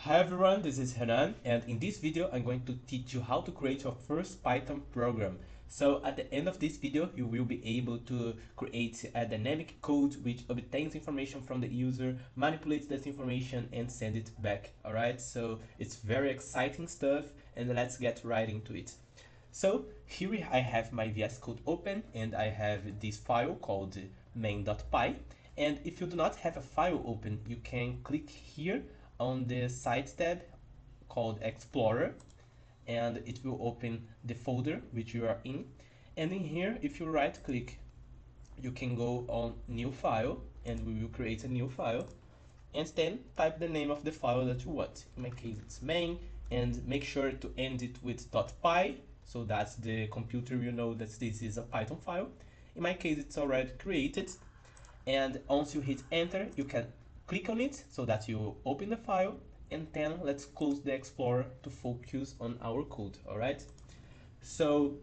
Hi everyone, this is Hanan, and in this video I'm going to teach you how to create your first Python program. So at the end of this video you will be able to create a dynamic code which obtains information from the user, manipulates that information and send it back. Alright, so it's very exciting stuff and let's get right into it. So here I have my VS Code open and I have this file called main.py, and if you do not have a file open you can click here on the Side tab called Explorer and it will open the folder which you are in, and in here if you right click you can go on new file and we will create a new file and then type the name of the file that you want. In my case it's main, and make sure to end it with .py so that the computer will know that this is a Python file. In my case it's already created, and once you hit enter you can click on it so that you open the file, and then let's close the Explorer to focus on our code. Alright, so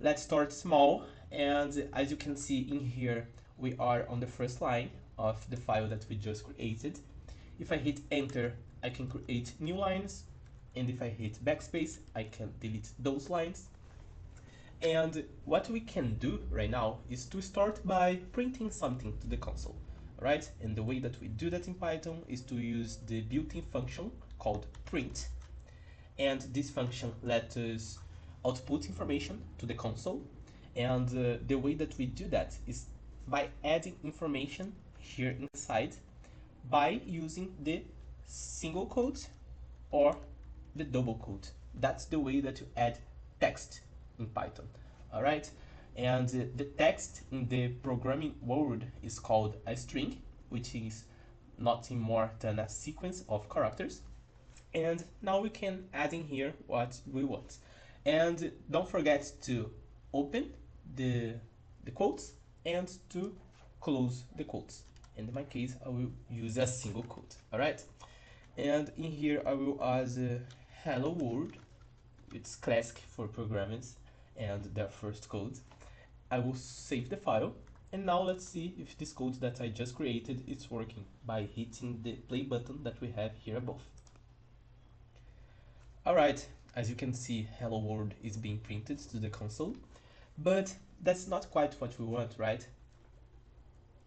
let's start small, and as you can see in here we are on the first line of the file that we just created. If I hit enter I can create new lines, and if I hit backspace I can delete those lines. And what we can do right now is to start by printing something to the console. Right? And the way that we do that in Python is to use the built-in function called print, and this function lets us output information to the console, and the way that we do that is by adding information here inside by using the single quote or the double quote. That's the way that you add text in Python. Alright, and the text in the programming world is called a string, which is nothing more than a sequence of characters. And now we can add in here what we want, and don't forget to open the quotes and to close the quotes. And in my case I will use a single quote. Alright, and in here I will add hello world. It's classic for programmers and their first code. I will save the file, and now let's see if this code that I just created is working by hitting the play button that we have here above. Alright, as you can see hello world is being printed to the console, but that's not quite what we want, right?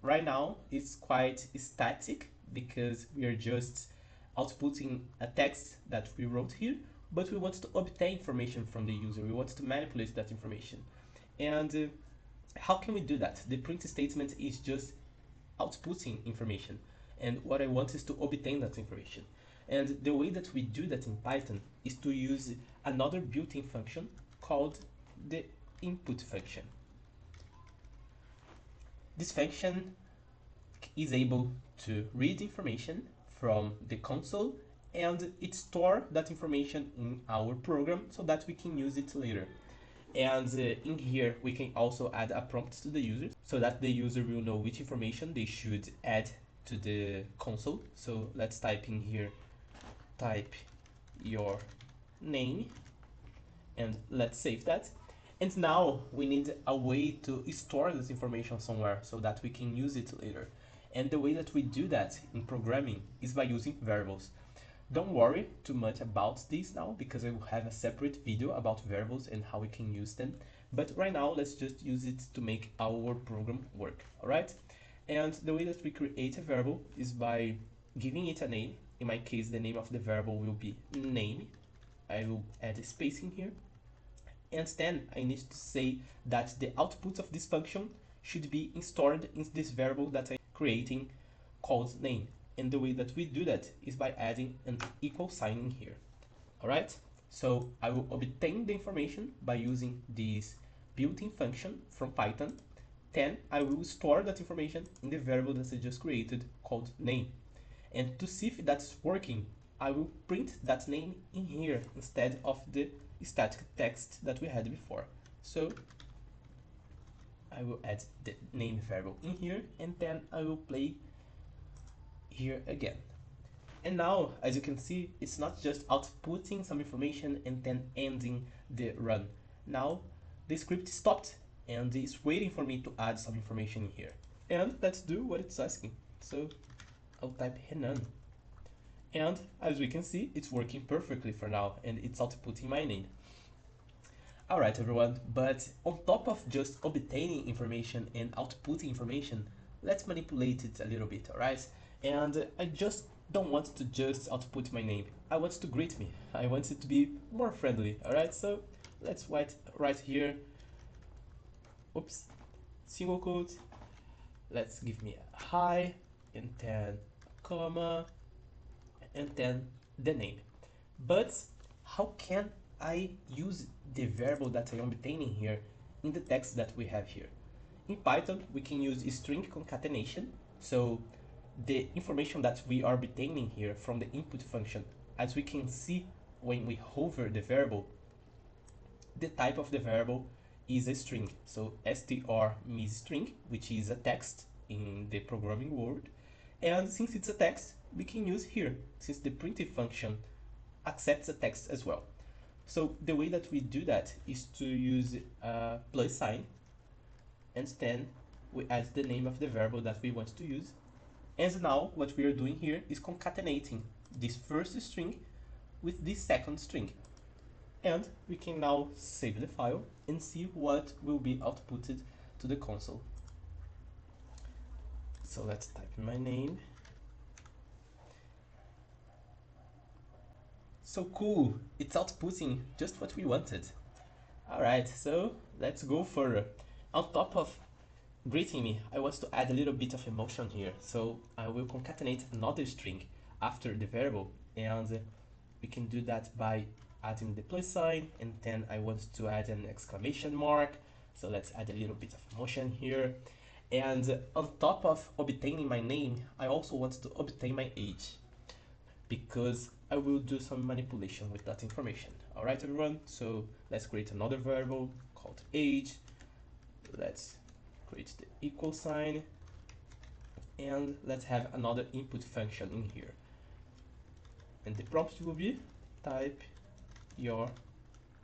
Right now it's quite static because we are just outputting a text that we wrote here, but we want to obtain information from the user. We want to manipulate that information. And how can we do that? The print statement is just outputting information, and what I want is to obtain that information. And the way that we do that in Python is to use another built-in function called the input function. This function is able to read information from the console, and it stores that information in our program so that we can use it later. And in here we can also add a prompt to the user so that the user will know which information they should add to the console. So let's type in here, type your name, and let's save that. And now we need a way to store this information somewhere so that we can use it later. And the way that we do that in programming is by using variables. Don't worry too much about this now because I will have a separate video about variables and how we can use them. But right now let's just use it to make our program work. Alright? And the way that we create a variable is by giving it a name. In my case the name of the variable will be name. I will add a space in here. And then I need to say that the output of this function should be stored in this variable that I'm creating called name. And the way that we do that is by adding an equal sign in here. Alright, so I will obtain the information by using this built-in function from Python. Then I will store that information in the variable that I just created called name. And to see if that's working, I will print that name in here instead of the static text that we had before. So I will add the name variable in here, and then I will play here again. And now, as you can see, it's not just outputting some information and then ending the run. Now the script stopped and it's waiting for me to add some information in here. And let's do what it's asking. So I'll type Henan, And as we can see, it's working perfectly for now, and it's outputting my name. Alright everyone, but on top of just obtaining information and outputting information, let's manipulate it a little bit, alright? And I just don't want to just output my name. I want to greet me. I want it to be more friendly, alright? So let's write here, oops, single quote. Let's give me a hi, and then a comma, and then the name. But how can I use the variable that I am obtaining here in the text that we have here? In Python, we can use string concatenation. So the information that we are obtaining here from the input function, as we can see when we hover the variable, the type of the variable is a string. So str means string, which is a text in the programming world. And since it's a text, we can use here, since the printf function accepts a text as well. So the way that we do that is to use a plus sign, and then we add the name of the variable that we want to use. And now what we are doing here is concatenating this first string with this second string. And we can now save the file and see what will be outputted to the console. So let's type in my name. So cool, it's outputting just what we wanted. Alright, so let's go further. On top of greeting me, I want to add a little bit of emotion here. So I will concatenate another string after the variable, and we can do that by adding the plus sign, and then I want to add an exclamation mark. So let's add a little bit of emotion here. And on top of obtaining my name, I also want to obtain my age, because I will do some manipulation with that information. Alright everyone, so let's create another variable called age. Let's create the equal sign, and let's have another input function in here. And the prompt will be type your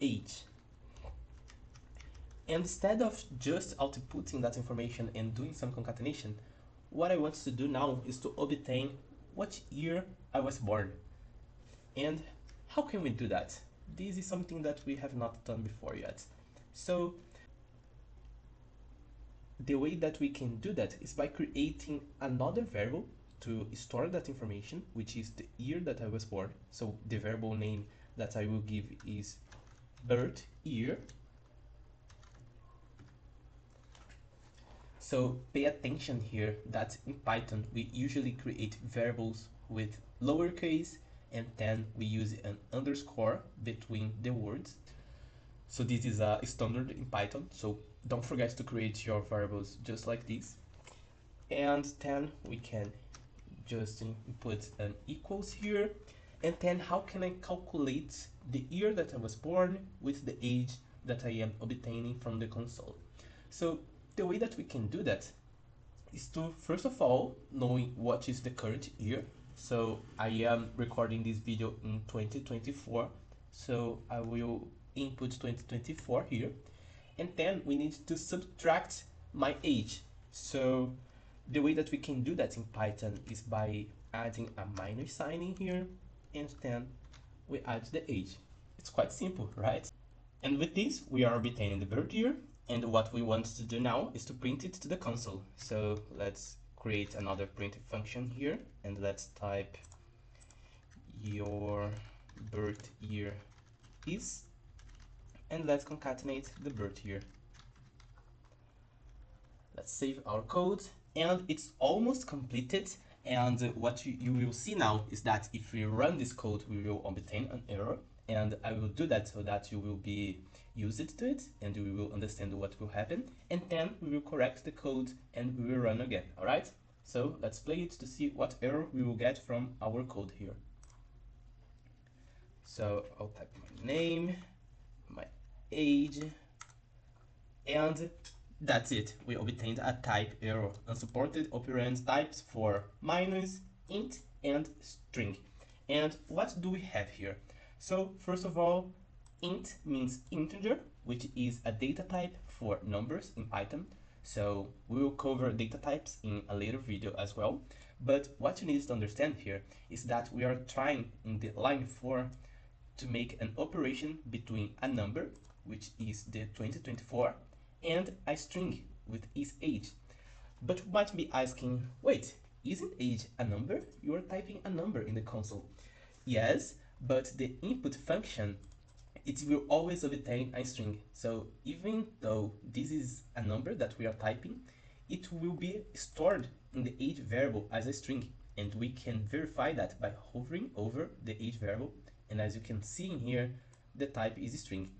age. And instead of just outputting that information and doing some concatenation, what I want to do now is to obtain what year I was born. And how can we do that? This is something that we have not done before yet. So the way that we can do that is by creating another variable to store that information, which is the year that I was born. So the variable name that I will give is birth year. So pay attention here that in Python we usually create variables with lowercase, and then we use an underscore between the words. So this is a standard in Python, so don't forget to create your variables just like this. And then we can just input an equals here. And then how can I calculate the year that I was born with the age that I am obtaining from the console? So the way that we can do that is to, first of all, knowing what is the current year. So I am recording this video in 2024, so I will input 2024 here, and then we need to subtract my age. So the way that we can do that in Python is by adding a minus sign in here, and then we add the age. It's quite simple, right? And with this, we are obtaining the birth year, and what we want to do now is to print it to the console. So let's create another printf function here, and let's type your birth year is, and let's concatenate the birth year. Let's save our code, and it's almost completed. And what you will see now is that if we run this code, we will obtain an error, and I will do that so that you will be used to it and we will understand what will happen, and then we will correct the code and we will run again. All right, so let's play it to see what error we will get from our code here. So I'll type my name, my age, and that's it. We obtained a type error, unsupported operand types for minus, int, and string. And what do we have here? So first of all, int means integer, which is a data type for numbers in Python. So we will cover data types in a later video as well. But what you need to understand here is that we are trying in the line 4 to make an operation between a number, which is the 2024, and a string with its age. But you might be asking, wait, isn't age a number? You are typing a number in the console. Yes, but the input function, it will always obtain a string. So even though this is a number that we are typing, it will be stored in the age variable as a string. And we can verify that by hovering over the age variable. And as you can see in here, the type is string.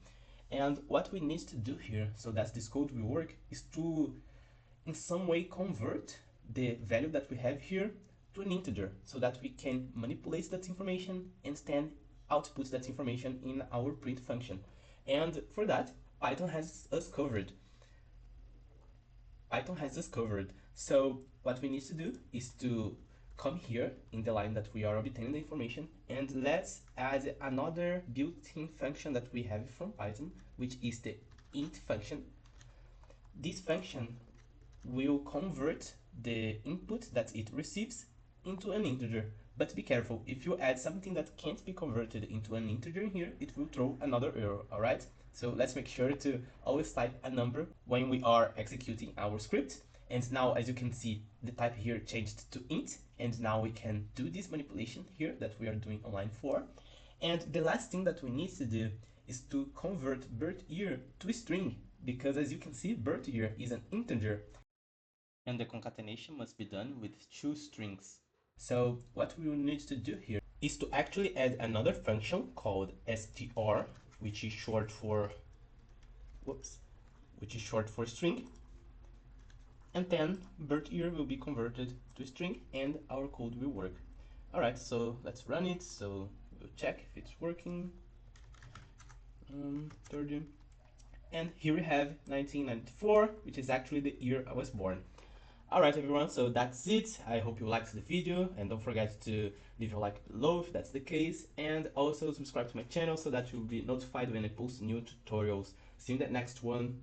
And what we need to do here so that this code will work is to in some way convert the value that we have here to an integer so that we can manipulate that information and then output that information in our print function. And for that, Python has us covered. Python has us covered. So what we need to do is to come here in the line that we are obtaining the information, and let's add another built-in function that we have from Python, which is the int function. This function will convert the input that it receives into an integer. But be careful, if you add something that can't be converted into an integer here, it will throw another error, alright? So let's make sure to always type a number when we are executing our script. And now, as you can see, the type here changed to int, and now we can do this manipulation here that we are doing on line 4. And the last thing that we need to do is to convert birth year to a string, because as you can see, birth year is an integer, and the concatenation must be done with two strings. So what we will need to do here is to actually add another function called str, which is short for string, and then birth year will be converted to string and our code will work. Alright, so let's run it. So we'll check if it's working. 30. And here we have 1994, which is actually the year I was born. Alright everyone, so that's it. I hope you liked the video, and don't forget to leave a like below if that's the case, and also subscribe to my channel so that you'll be notified when I post new tutorials. See you in the next one.